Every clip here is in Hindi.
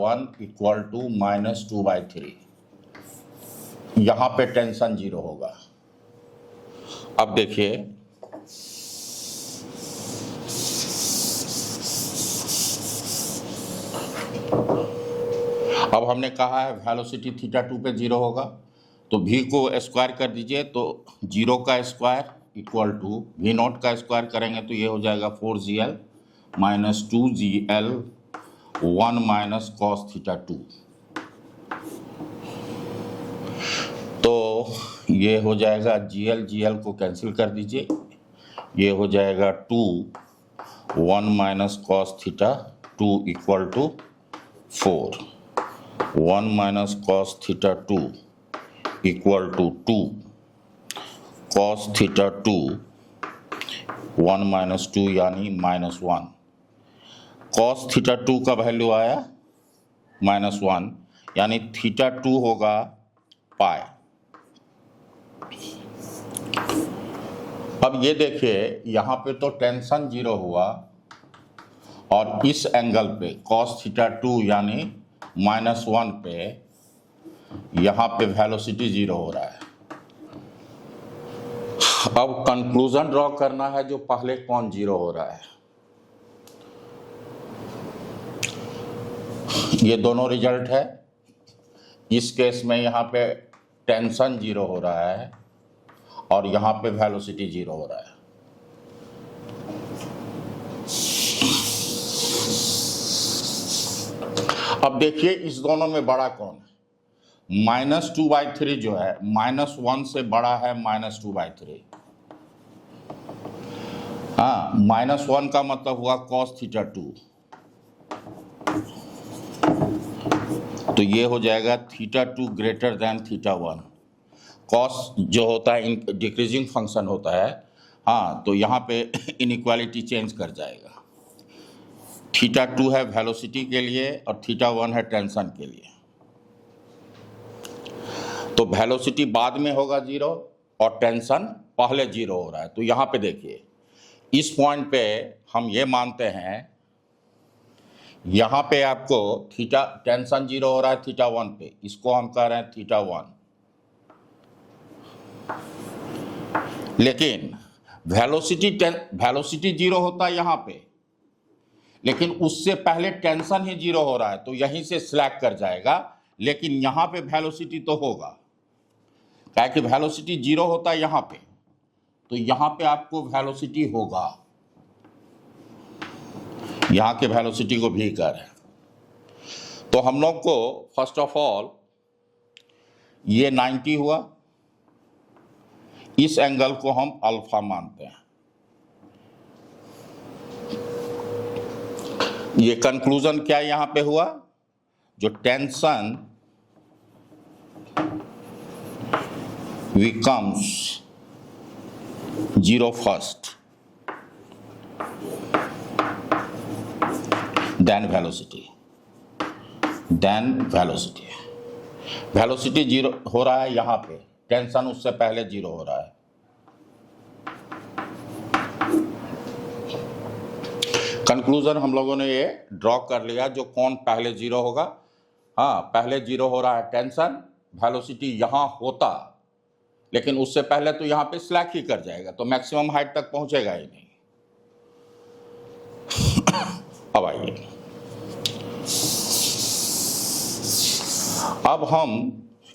1 इक्वल टू -2/3। यहां पे टेंशन 0 होगा। अब देखिए, अब हमने कहा है वेलोसिटी θ2 पे 0 होगा, तो v को स्क्वायर कर दीजिए, तो 0 का स्क्वायर इक्वल टू v0 का स्क्वायर करेंगे तो ये हो जाएगा 4gl minus 2gl 1 minus cos θ2। तो ये हो जाएगा gl को कैंसिल कर दीजिए, ये हो जाएगा 2 1 minus cos θ2 equal to 4। 1 minus cos θ2 equal to 2 cos θ2 1 minus 2 यानी -1। cos θ2 का वैल्यू आया -1 यानी θ2 होगा पाई। अब ये देखिए, यहाँ पे तो टेंशन 0 हुआ और इस एंगल पे cos θ2 यानी -1 पे यहाँ पे वेलोसिटी 0 हो रहा है। अब कंक्लूजन ड्रॉ करना है जो पहले कौन 0 हो रहा है। ये दोनों रिजल्ट है। इस केस में यहाँ पे टेंशन 0 हो रहा है और यहाँ पे वेलोसिटी 0 हो रहा है। अब देखिए, इस दोनों में बड़ा कौन है? -2/3 जो है -1 से बड़ा है -2/3। हाँ, -1 का मतलब हुआ cos θ2, तो ये हो जाएगा θ2 ग्रेटर देन θ1। cos जो होता है डिक्रीजिंग फंक्शन होता है, हाँ, तो यहाँ पे इनइक्वालिटी चेंज कर जाएगा। θ2 है वेलोसिटी के लिए और θ1 है टेंशन के लिए। तो वेलोसिटी बाद में होगा 0 और टेंशन पहले 0 हो रहा है। तो यहाँ पे देखिए, इस पॉइंट पे हम ये मानते हैं, यहाँ पे आपको टेंशन 0 हो रहा है θ1 पे, इसको हम कह रहे हैं θ1। लेकिन वेलोसिटी 0 होता है यहाँ पे, लेकिन उससे पहले टेंशन ही 0 हो रहा है, तो यहीं से स्लैक कर जाएगा। लेकिन यहाँ पे वेलोसिटी तो होगा, क्या कि वेलोसिटी 0 होता है यहाँ पे, तो यहाँ पे आपको वेलोसिटी होगा। यहाँ के वेलोसिटी को भी कर है। तो हम लोग को फर्स्ट ऑफ ऑल ये 90 हुआ, इस एंगल को हम अल्फा मानते हैं। ये कंक्लूजन क्या यहां पे हुआ, जो tension becomes 0 first, then velocity, velocity 0 हो रहा है यहाँ पे, टेंशन उससे पहले 0 हो रहा है। कंक्लूजन हम लोगों ने ये ड्रॉ कर लिया, जो कौन पहले 0 होगा। हाँ, पहले 0 हो रहा है टेंशन, वेलोसिटी यहाँ होता, लेकिन उससे पहले तो यहाँ पे स्लैक ही कर जाएगा, तो मैक्सिमम हाइट तक पहुंचेगा ही नहीं। अब आइए, अब हम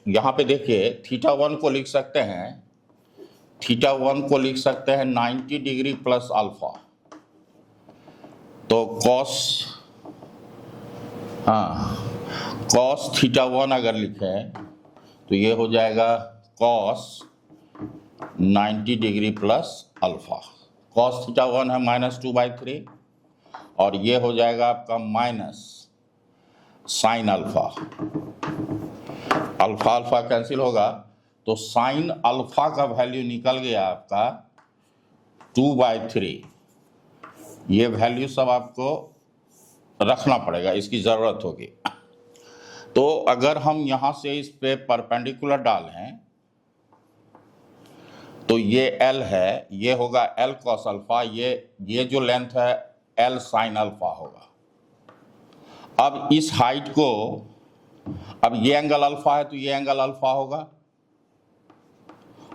यहाँ पे देखिए θ1 को लिख सकते हैं, θ1 को लिख सकते हैं 90 डिग्री प्लस अल्फा। तो cos θ1 अगर लिखें तो ये हो जाएगा cos 90 degree plus alpha. cos θ1 है -2/3 और ये हो जाएगा आपका minus sine alpha. Alpha cancel होगा, तो साइन अल्फा का वैल्यू निकल गया आपका 2/3। ये वैल्यू सब आपको रखना पड़ेगा, इसकी ज़रूरत होगी। तो अगर हम यहाँ से इस पे परपेंडिकुलर डालें तो ये L है, ये होगा L cos अल्फा, ये जो लेंथ है L साइन अल्फा होगा। अब इस हाइट को, अब ये एंगल अल्फा है तो ये एंगल अल्फा होगा,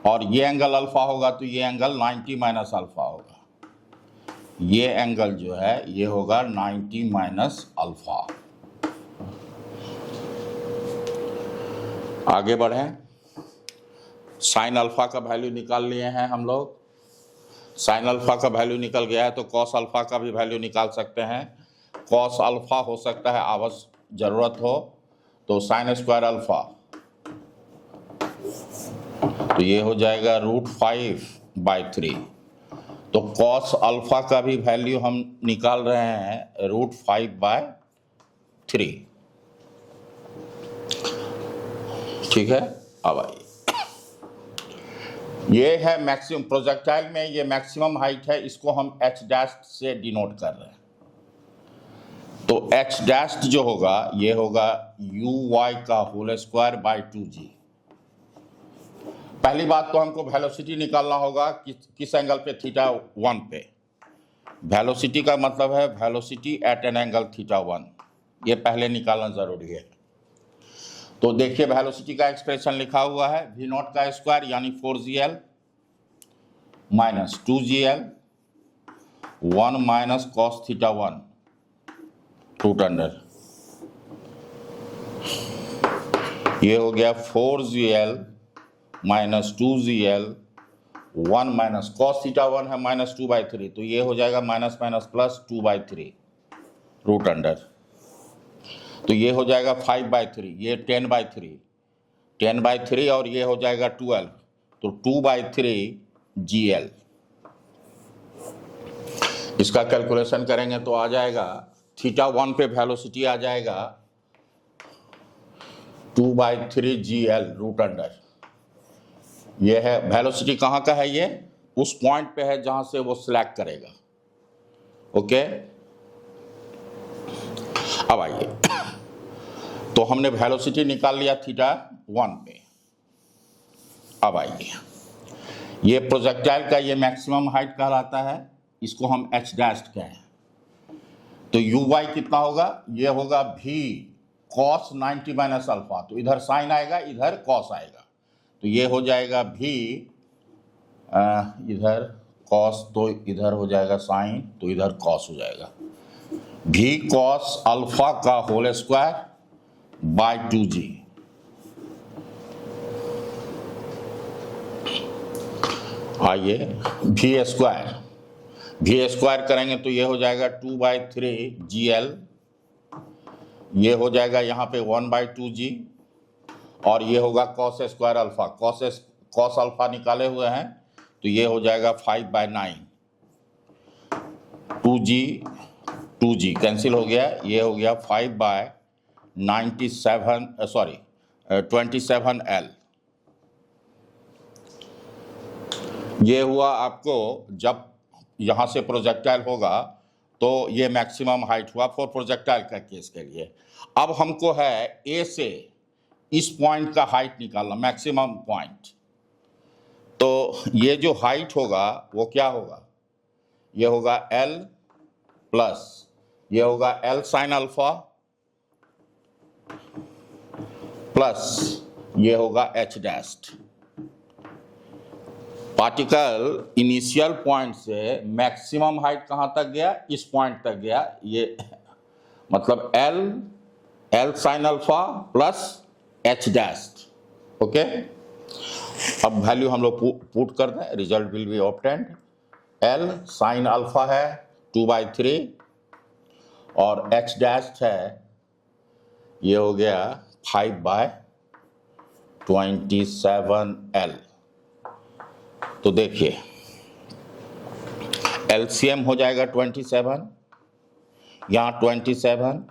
और ये एंगल अल्फा होगा तो ये एंगल 90 माइनस अल्फा होगा। ये एंगल जो है ये होगा 90 माइनस अल्फा। आगे बढ़ें, साइन अल्फा का वैल्यू निकाल लिए हैं हम लोग। साइन अल्फा का वैल्यू निकल गया है तो कॉस अल्फा का भी वैल्यू निकाल सकते हैं। कॉस अल्फा हो सकता है आवश्यक जरूरत हो तो साइन स्क्वायर अल्फा, तो ये हो जाएगा √5/3। तो कॉस अल्फा का भी वैल्यू हम निकाल रहे हैं √5/3। ठीक है, अब आइए, ये है मैक्सिमम प्रोजेक्टाइल में, ये मैक्सिमम हाइट है, इसको हम h डैश से डिनोट कर रहे हैं। तो h डैश जो होगा ये होगा uy का होल स्क्वायर बाय 2g। पहली बात तो हमको वेलोसिटी निकालना होगा किस एंगल पे, θ1 पे। वेलोसिटी का मतलब है वेलोसिटी एट एन एंगल θ1, ये पहले निकालना जरूरी है। तो देखिए वेलोसिटी का एक्सप्रेशन लिखा हुआ है v0 का स्क्वायर यानी 4gl minus 2gl 1 minus cos θ1 root under, ये हो गया 4gl minus 2gl 1 minus cos θ1 है -2/3, तो ये हो जाएगा minus minus plus 2/3 root under, तो ये हो जाएगा 5/3, ये 10/3 और ये हो जाएगा 12, तो 2/3gl। इसका कैलकुलेशन करेंगे तो आ जाएगा θ1 पे वेलोसिटी आ जाएगा 2/3gl रूट अंडर। ये है वेलोसिटी, कहाँ का है ये, उस पॉइंट पे है जहां से वो स्लैक करेगा। ओके, अब आइए, तो हमने वेलोसिटी निकाल लिया θ1 पे। अब आइए, ये प्रोजेक्टाइल का ये मैक्सिमम हाइट कहलाता है, इसको हम h डैश कहें। तो uy कितना होगा, ये होगा v cos 90 माइनस अल्फा, तो इधर साइन आएगा इधर कॉस आएगा, तो ये हो जाएगा v इधर कॉस तो इधर हो जाएगा साइन, तो इधर कॉस हो जाएगा v cos अल्फा का होल स्क्वायर बाय 2g। आइए v स्क्वायर करेंगे तो ये हो जाएगा 2/3gl, ये हो जाएगा यहाँ पे 1/2g, और ये होगा cos square alpha, cos alpha निकाले हुए हैं तो ये हो जाएगा 5/9, 2g कैंसिल हो गया, ये हो गया 27l। ये हुआ आपको जब यहाँ से प्रोजेक्टाइल होगा तो ये मैक्सिमम हाइट हुआ फॉर प्रोजेक्टाइल का केस के लिए। अब हमको है ए से इस पॉइंट का हाइट निकालना, मैक्सिमम पॉइंट। तो ये जो हाइट होगा वो क्या होगा, ये होगा L प्लस ये होगा L साइन अल्फा प्लस ये होगा h dash. Particle initial point से मैक्सिमम हाइट कहाँ तक गया, इस पॉइंट तक गया, ये मतलब L sine alpha plus h dash. Okay, अब वैल्यू हम लोग पुट कर दें, result will be obtained. L sine alpha है 2/3 और h डैश है, ये हो गया 5/27l। तो देखिए LCM हो जाएगा 27, यहाँ 27